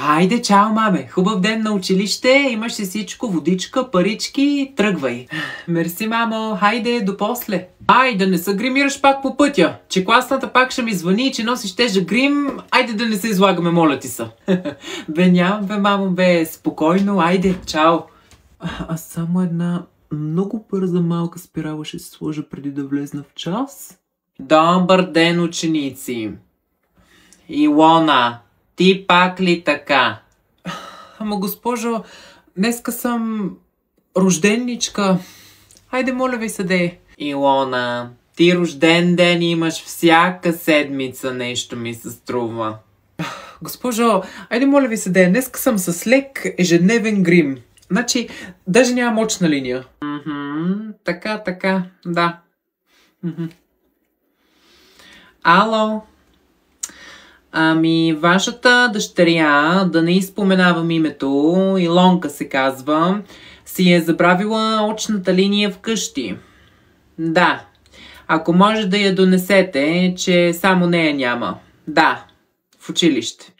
Хайде, чао, маме! Хубав ден на училище, имаш си всичко, водичка, парички, тръгвай. Мерси, мамо, хайде, до после. Айде, да не се гримираш пак по пътя, че класната пак ще ми звъни и че носиш тежък грим, айде да не се излагаме, моля ти се. Бе, нямам, бе, мамо, бе, спокойно, айде, чао. Аз само една много бърза малка спирала ще се сложа преди да влезна в час. Добър ден, ученици. Илона, ти пак ли така? Ама, госпожо, днеска съм рожденничка. Хайде, моля ви се, де. Илона, ти рожден ден имаш всяка седмица, нещо ми се струва. Госпожо, айде, моля ви се, де. Днеска съм с лек ежедневен грим. Значи, даже няма мочна линия. Така, да. Ало? Ами, вашата дъщеря, да не изпоменавам името, Илонка се казва, си е забравила очната линия вкъщи. Да, ако може да я донесете, че само нея няма. Да, в училище.